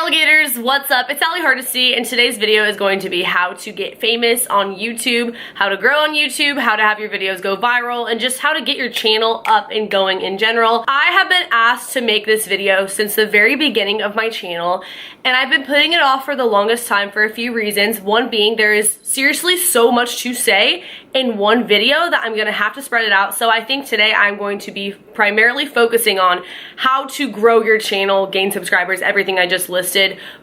alligators, what's up? It's Allie Hardesty, and today's video is going to be how to get famous on YouTube, how to grow on YouTube, how to have your videos go viral, and just how to get your channel up and going in general. I have been asked to make this video since the very beginning of my channel, and I've been putting it off for the longest time for a few reasons. One being there is seriously so much to say in one video that I'm gonna have to spread it out. So I think today I'm going to be primarily focusing on how to grow your channel, gain subscribers, everything I just listed,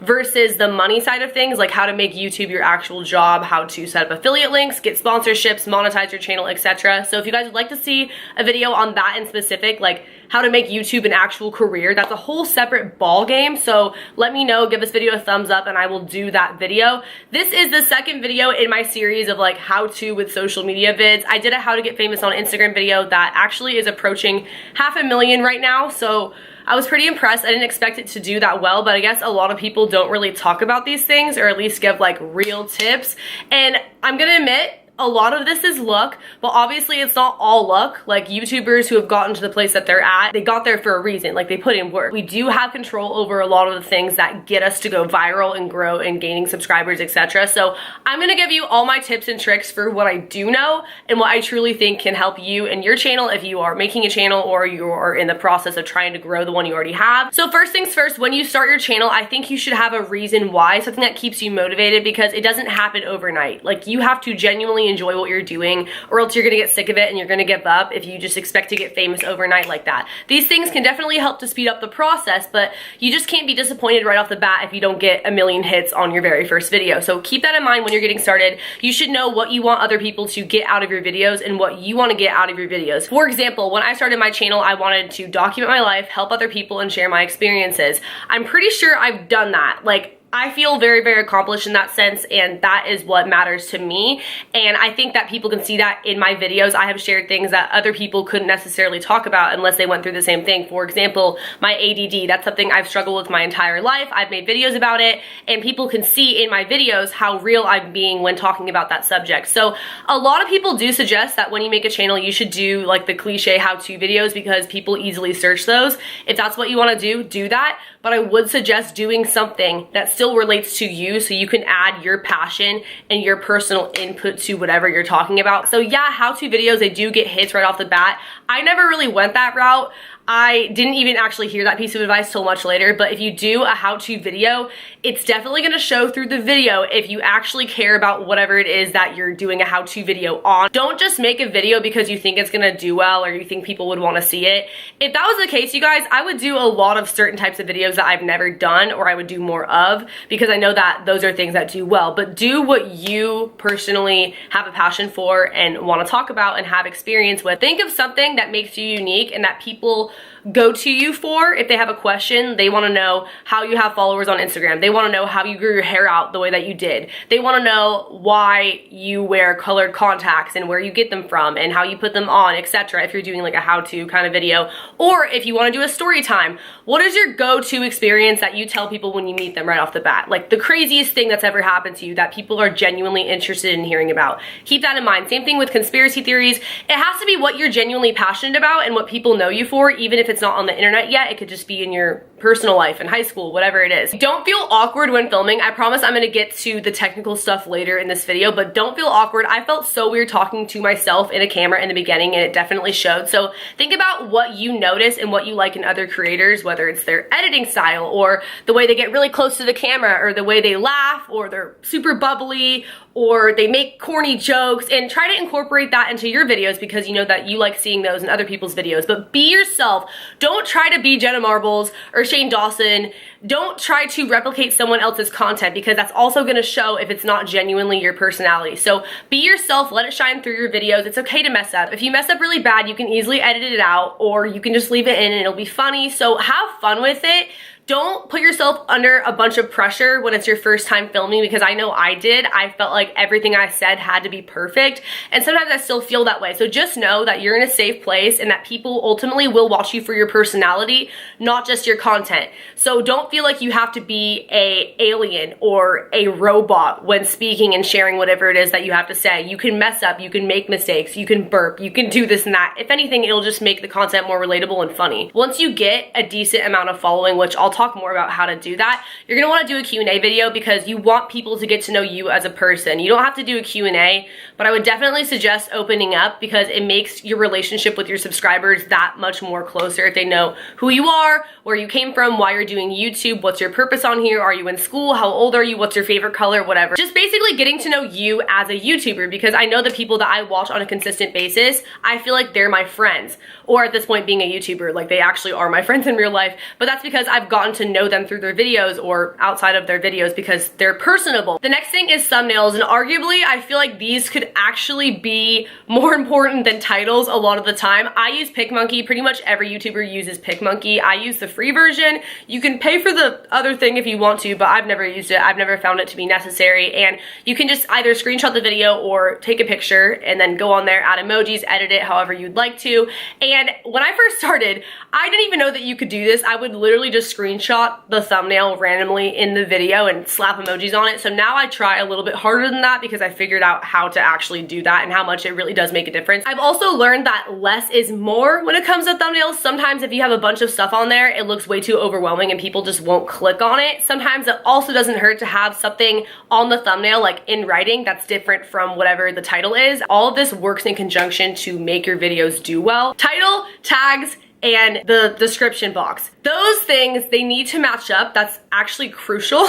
versus the money side of things, like how to make YouTube your actual job, how to set up affiliate links, get sponsorships, monetize your channel, etc. So if you guys would like to see a video on that in specific, like how to make YouTube an actual career, that's a whole separate ball game. So let me know, give this video a thumbs up, and I will do that video. This is the second video in my series of like how to with social media vids. I did a how to get famous on Instagram video that actually is approaching 500,000 right now. So I was pretty impressed. I didn't expect it to do that well, but I guess a lot of people don't really talk about these things, or at least give like real tips. And I'm gonna admit, a lot of this is luck, but obviously it's not all luck. Like YouTubers who have gotten to the place that they're at, they got there for a reason, like they put in work. We do have control over a lot of the things that get us to go viral and grow and gaining subscribers, etc. So I'm gonna give you all my tips and tricks for what I do know and what I truly think can help you and your channel if you are making a channel or you are in the process of trying to grow the one you already have. So first things first, when you start your channel, I think you should have a reason why, something that keeps you motivated, because it doesn't happen overnight. Like you have to genuinely enjoy what you're doing, or else you're gonna get sick of it and you're gonna give up if you just expect to get famous overnight like that. These things can definitely help to speed up the process, but you just can't be disappointed right off the bat if you don't get 1 million hits on your very first video. So keep that in mind when you're getting started. You should know what you want other people to get out of your videos and what you want to get out of your videos. For example, when I started my channel, I wanted to document my life, help other people, and share my experiences. I'm pretty sure I've done that. Like, I feel very, very accomplished in that sense, and that is what matters to me. And I think that people can see that in my videos. I have shared things that other people couldn't necessarily talk about unless they went through the same thing. For example, my ADD, that's something I've struggled with my entire life. I've made videos about it, and people can see in my videos how real I'm being when talking about that subject. So a lot of people do suggest that when you make a channel, you should do like the cliche how-to videos, because people easily search those. If that's what you want to do that. But I would suggest doing something that still relates to you, so you can add your passion and your personal input to whatever you're talking about. So yeah, how-to videos, they do get hits right off the bat. I never really went that route. I didn't even actually hear that piece of advice till much later, but if you do a how-to video, it's definitely gonna show through the video if you actually care about whatever it is that you're doing a how-to video on. Don't just make a video because you think it's gonna do well or you think people would wanna see it. If that was the case, you guys, I would do a lot of certain types of videos that I've never done, or I would do more of, because I know that those are things that do well. But do what you personally have a passion for and wanna talk about and have experience with. Think of something that makes you unique and that people go to you for. If they have a question, they want to know how you have followers on Instagram. They want to know how you grew your hair out the way that you did. They want to know why you wear colored contacts and where you get them from and how you put them on, etc. If you're doing like a how-to kind of video, or if you want to do a story time, what is your go-to experience that you tell people when you meet them right off the bat? Like the craziest thing that's ever happened to you that people are genuinely interested in hearing about. Keep that in mind. Same thing with conspiracy theories. It has to be what you're genuinely passionate about and what people know you for, even if it's not on the internet yet. It could just be in your personal life, in high school, whatever it is. Don't feel awkward when filming. I promise I'm gonna get to the technical stuff later in this video, but don't feel awkward. I felt so weird talking to myself in a camera in the beginning, and it definitely showed. So think about what you notice and what you like in other creators, whether it's their editing style or the way they get really close to the camera, or the way they laugh, or they're super bubbly, or they make corny jokes, and try to incorporate that into your videos, because you know that you like seeing those in other people's videos. But be yourself. Don't try to be Jenna Marbles or Shane Dawson. Don't try to replicate someone else's content, because that's also going to show if it's not genuinely your personality. So be yourself, let it shine through your videos. It's okay to mess up. If you mess up really bad, you can easily edit it out, or you can just leave it in and it'll be funny. So have fun with it. Don't put yourself under a bunch of pressure when it's your first time filming, because I know I did. I felt like everything I said had to be perfect, and sometimes I still feel that way. So just know that you're in a safe place and that people ultimately will watch you for your personality, not just your content. So don't feel like you have to be a alien or a robot when speaking and sharing whatever it is that you have to say. You can mess up, you can make mistakes, you can burp, you can do this and that. If anything, it'll just make the content more relatable and funny. Once you get a decent amount of following, which I'll I'll talk more about how to do that. You're gonna wanna do a Q&A video because you want people to get to know you as a person. You don't have to do a Q&A, but I would definitely suggest opening up because it makes your relationship with your subscribers that much more closer if they know who you are, where you came from, why you're doing YouTube, what's your purpose on here, are you in school, how old are you, what's your favorite color, whatever. Just basically getting to know you as a YouTuber, because I know the people that I watch on a consistent basis, I feel like they're my friends, or at this point being a YouTuber, like they actually are my friends in real life, but that's because I've gotten to know them through their videos or outside of their videos because they're personable. The next thing is thumbnails, and arguably I feel like these could actually be more important than titles a lot of the time. I use PicMonkey. Pretty much every YouTuber uses PicMonkey. I use the free version. You can pay for the other thing if you want to, but I've never used it. I've never found it to be necessary, and you can just either screenshot the video or take a picture and then go on there, add emojis, edit it however you'd like to. And when I first started, I didn't even know that you could do this. I would literally just screenshot the thumbnail randomly in the video and slap emojis on it. So now I try a little bit harder than that because I figured out how to actually do that and how much it really does make a difference. I've also learned that less is more when it comes to thumbnails. Sometimes if you have a bunch of stuff on there, it looks way too overwhelming and people just won't click on it. Sometimes it also doesn't hurt to have something on the thumbnail, like in writing, that's different from whatever the title is. All of this works in conjunction to make your videos do well. Title, tags, and the description box. Those things, they need to match up. That's actually crucial.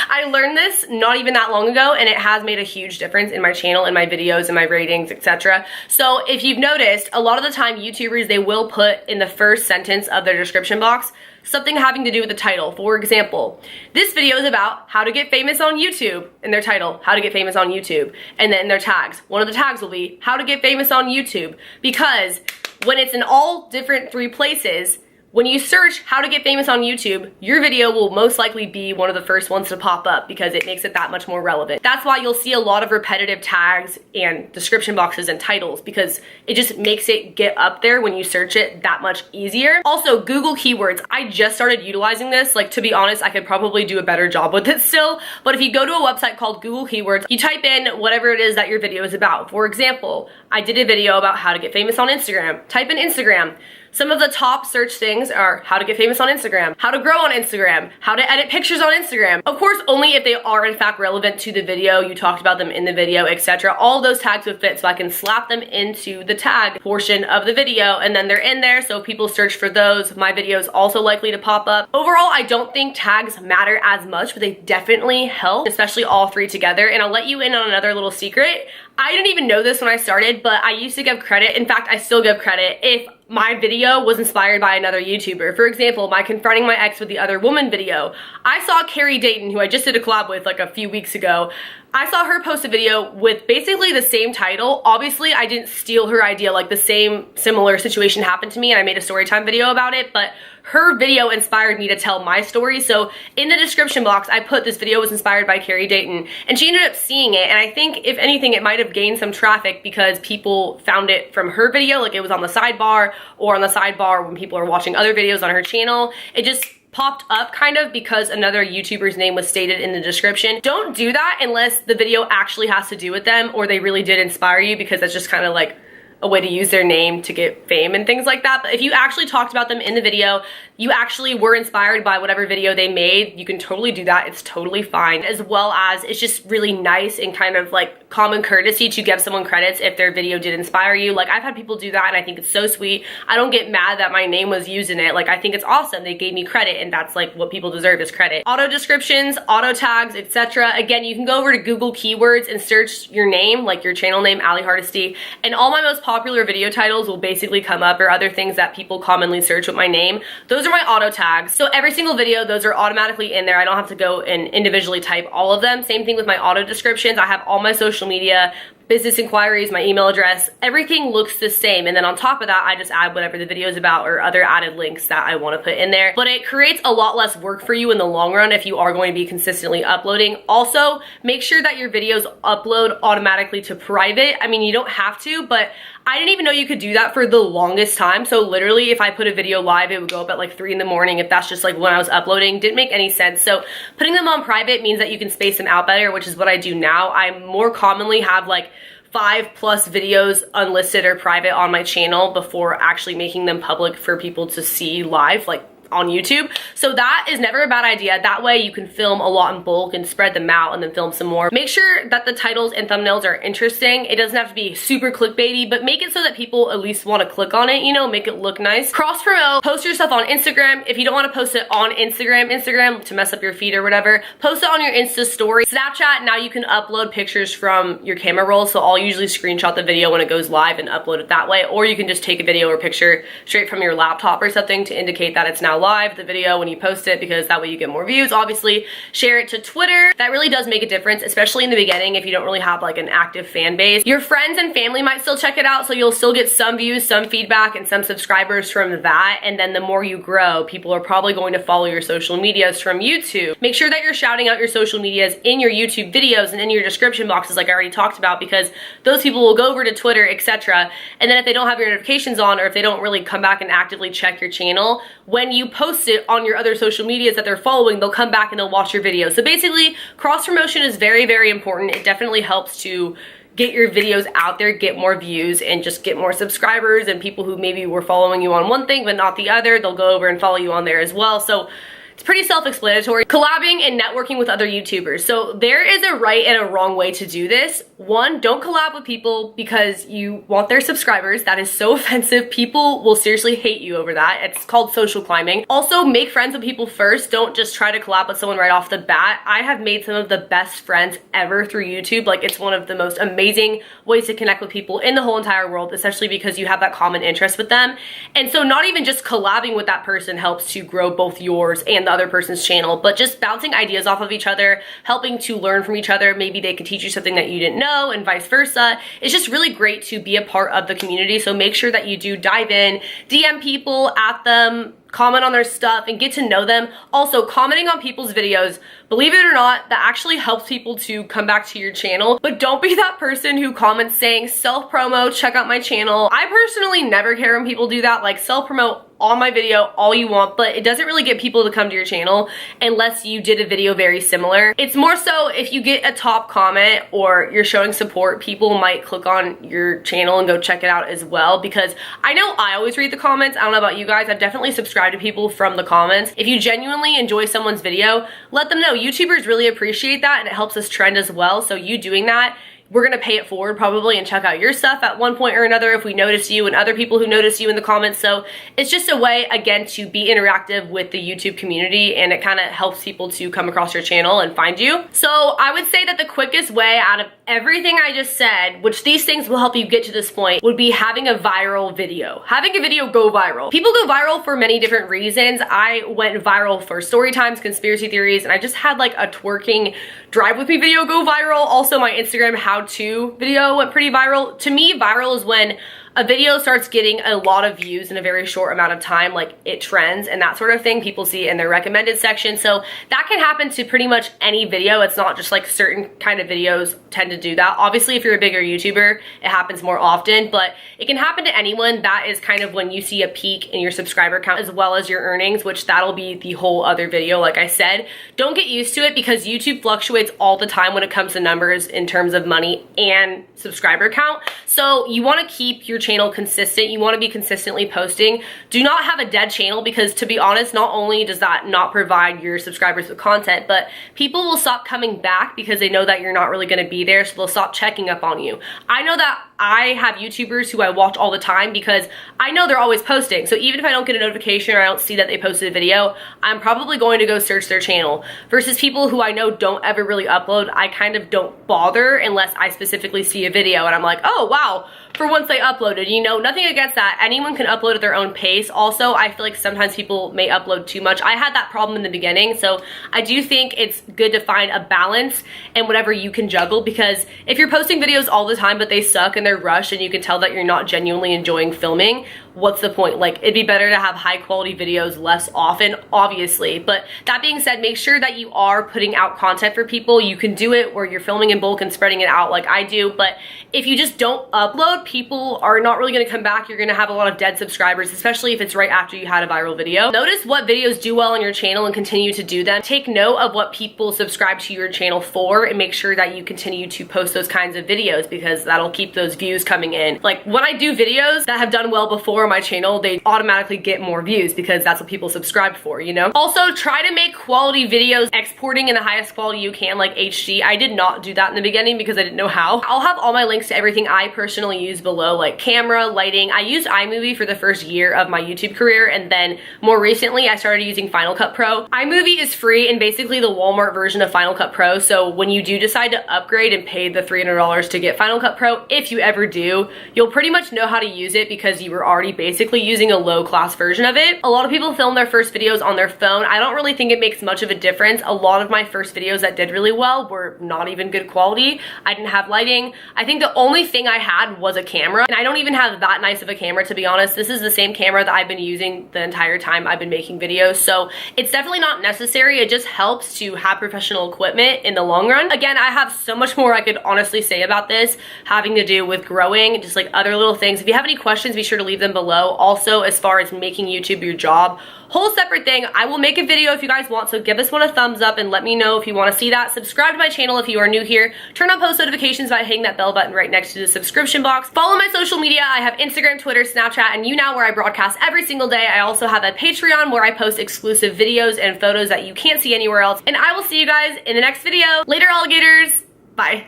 I learned this not even that long ago, and it has made a huge difference in my channel, in my videos, in my ratings, etc. So if you've noticed, a lot of the time YouTubers, they will put in the first sentence of their description box something having to do with the title. For example, this video is about how to get famous on YouTube. In their title, how to get famous on YouTube. And then in their tags, one of the tags will be how to get famous on YouTube. Because when it's in all different 3 places, when you search how to get famous on YouTube, your video will most likely be one of the first ones to pop up because it makes it that much more relevant. That's why you'll see a lot of repetitive tags and description boxes and titles, because it just makes it get up there when you search it that much easier. Also, Google keywords. I just started utilizing this. Like, to be honest, I could probably do a better job with it still, but if you go to a website called Google Keywords, you type in whatever it is that your video is about. For example, I did a video about how to get famous on Instagram. Type in Instagram. Some of the top search things are how to get famous on Instagram, how to grow on Instagram, how to edit pictures on Instagram. Of course, only if they are in fact relevant to the video, you talked about them in the video, etc. All those tags would fit, so I can slap them into the tag portion of the video, and then they're in there, so if people search for those, my video is also likely to pop up. Overall, I don't think tags matter as much, but they definitely help, especially all 3 together. And I'll let you in on another little secret. I didn't even know this when I started, but I used to give credit. In fact, I still give credit if my video was inspired by another YouTuber. For example, my confronting my ex with the other woman video. I saw Carrie Dayton, who I just did a collab with like a few weeks ago. I saw her post a video with basically the same title. Obviously, I didn't steal her idea, like the same similar situation happened to me and I made a storytime video about it, but her video inspired me to tell my story. So in the description box, I put this video was inspired by Carrie Dayton, and she ended up seeing it, and I think if anything, it might have gained some traffic because people found it from her video, like it was on the sidebar, or on the sidebar when people are watching other videos on her channel. It just popped up kind of because another YouTuber's name was stated in the description. Don't do that unless the video actually has to do with them or they really did inspire you, because that's just kind of like a way to use their name to get fame and things like that. But if you actually talked about them in the video, you actually were inspired by whatever video they made, you can totally do that. It's totally fine. As well as it's just really nice and kind of like common courtesy to give someone credits if their video did inspire you. Like, I've had people do that and I think it's so sweet. I don't get mad that my name was used in it. Like, I think it's awesome. They gave me credit, and that's like what people deserve, is credit. Auto descriptions, auto tags, etc. Again, you can go over to Google Keywords and search your name, like your channel name, Ali Hardesty, and all my most popular video titles will basically come up, or other things that people commonly search with my name. Those are my auto tags. So every single video, those are automatically in there. I don't have to go and individually type all of them. Same thing with my auto descriptions. I have all my social media, business inquiries, my email address, everything looks the same. And then on top of that, I just add whatever the video is about or other added links that I want to put in there. But it creates a lot less work for you in the long run if you are going to be consistently uploading. Also, make sure that your videos upload automatically to private. I mean, you don't have to, but I didn't even know you could do that for the longest time. So literally, if I put a video live, it would go up at like 3 in the morning if that's just like when I was uploading. Didn't make any sense. So putting them on private means that you can space them out better, which is what I do now. I more commonly have like 5+ videos unlisted or private on my channel before actually making them public for people to see live, like on YouTube. So that is never a bad idea. That way you can film a lot in bulk and spread them out and then film some more. Make sure that the titles and thumbnails are interesting. It doesn't have to be super clickbaity, but make it so that people at least want to click on it, you know, make it look nice. Cross promote, post your stuff on Instagram. If you don't want to post it on Instagram to mess up your feed or whatever, post it on your Insta story. Snapchat, now you can upload pictures from your camera roll. So I'll usually screenshot the video when it goes live and upload it that way. Or you can just take a video or picture straight from your laptop or something to indicate that it's now live, the video, when you post it, because that way you get more views. Obviously, share it to Twitter. That really does make a difference, especially in the beginning if you don't really have like an active fan base. Your friends and family might still check it out, so you'll still get some views, some feedback, and some subscribers from that. And then the more you grow, people are probably going to follow your social medias from YouTube. Make sure that you're shouting out your social medias in your YouTube videos and in your description boxes like I already talked about, because those people will go over to Twitter, etc. And then if they don't have your notifications on, or if they don't really come back and actively check your channel, when you post it on your other social medias that they're following, they'll come back and they'll watch your video. So basically, cross promotion is very, very important. It definitely helps to get your videos out there, get more views, and just get more subscribers, and people who maybe were following you on one thing but not the other, they'll go over and follow you on there as well. So it's pretty self-explanatory. Collabing and networking with other YouTubers. So there is a right and a wrong way to do this. One, don't collab with people because you want their subscribers. That is so offensive. People will seriously hate you over that. It's called social climbing. Also, make friends with people first. Don't just try to collab with someone right off the bat. I have made some of the best friends ever through YouTube. Like, it's one of the most amazing ways to connect with people in the whole entire world, especially because you have that common interest with them. And so not even just collabing with that person helps to grow both yours and the other person's channel, but just bouncing ideas off of each other, helping to learn from each other. Maybe they could teach you something that you didn't know and vice versa. It's just really great to be a part of the community. So make sure that you do dive in, DM people, at them, comment on their stuff, and get to know them. Also, commenting on people's videos, believe it or not, that actually helps people to come back to your channel. But don't be that person who comments saying self-promo, check out my channel. I personally never care when people do that. Like, self-promote on my video all you want, but it doesn't really get people to come to your channel unless you did a video very similar. It's more so if you get a top comment or you're showing support, people might click on your channel and go check it out as well, because I know I always read the comments. I don't know about you guys. I've definitely subscribed to people from the comments. If you genuinely enjoy someone's video, let them know. YouTubers really appreciate that, and it helps us trend as well. So you doing that, we're gonna pay it forward probably and check out your stuff at one point or another if we notice you, and other people who notice you in the comments. So it's just a way, again, to be interactive with the YouTube community, and it kind of helps people to come across your channel and find you. So I would say that the quickest way out of everything I just said, which these things will help you get to this point, would be having a viral video. Having a video go viral. People go viral for many different reasons. I went viral for story times, conspiracy theories, and I just had like a twerking drive with me video go viral. Also, my Instagram how-to video went pretty viral. To me, viral is when a video starts getting a lot of views in a very short amount of time, like it trends and that sort of thing. People see it in their recommended section. So that can happen to pretty much any video. It's not just like certain kind of videos tend to do that. Obviously, if you're a bigger YouTuber, it happens more often, but it can happen to anyone. That is kind of when you see a peak in your subscriber count as well as your earnings, which that'll be the whole other video. Like I said, don't get used to it because YouTube fluctuates all the time when it comes to numbers in terms of money and subscriber count. So you want to keep your channel consistent. You want to be consistently posting. Do not have a dead channel, because to be honest, not only does that not provide your subscribers with content, but people will stop coming back because they know that you're not really going to be there, so they'll stop checking up on you. I know that I have YouTubers who I watch all the time because I know they're always posting. So even if I don't get a notification or I don't see that they posted a video, I'm probably going to go search their channel. Versus people who I know don't ever really upload, I kind of don't bother unless I specifically see a video and I'm like, oh wow, for once they uploaded. You know, nothing against that. Anyone can upload at their own pace. Also, I feel like sometimes people may upload too much. I had that problem in the beginning, so I do think it's good to find a balance in whatever you can juggle, because if you're posting videos all the time but they suck and they're rushed and you can tell that you're not genuinely enjoying filming, what's the point? Like, it'd be better to have high quality videos less often, obviously. But that being said, make sure that you are putting out content for people. You can do it where you're filming in bulk and spreading it out like I do, but if you just don't upload, people are not really gonna come back. You're gonna have a lot of dead subscribers, especially if it's right after you had a viral video. Notice what videos do well on your channel and continue to do them. Take note of what people subscribe to your channel for and make sure that you continue to post those kinds of videos, because that'll keep those views coming in. Like, when I do videos that have done well before, on my channel, they automatically get more views because that's what people subscribe for, you know? Also, try to make quality videos, exporting in the highest quality you can, like HD. I did not do that in the beginning because I didn't know how. I'll have all my links to everything I personally use below, like camera, lighting. I used iMovie for the first year of my YouTube career, and then more recently I started using Final Cut Pro. iMovie is free and basically the Walmart version of Final Cut Pro, so when you do decide to upgrade and pay the $300 to get Final Cut Pro, if you ever do, you'll pretty much know how to use it because you were already basically using a low-class version of it. A lot of people film their first videos on their phone. I don't really think it makes much of a difference. A lot of my first videos that did really well were not even good quality. I didn't have lighting. I think the only thing I had was a camera, and I don't even have that nice of a camera, to be honest. This is the same camera that I've been using the entire time I've been making videos, so it's definitely not necessary. It just helps to have professional equipment in the long run. Again, I have so much more I could honestly say about this, having to do with growing, just like other little things. If you have any questions, be sure to leave them below. Also, as far as making YouTube your job, whole separate thing. I will make a video if you guys want, so give this one a thumbs up and let me know if you want to see that. Subscribe to my channel if you are new here. Turn on post notifications by hitting that bell button right next to the subscription box. Follow my social media. I have Instagram, Twitter, Snapchat, and YouNow, where I broadcast every single day. I also have a Patreon where I post exclusive videos and photos that you can't see anywhere else. And I will see you guys in the next video. Later, alligators. Bye.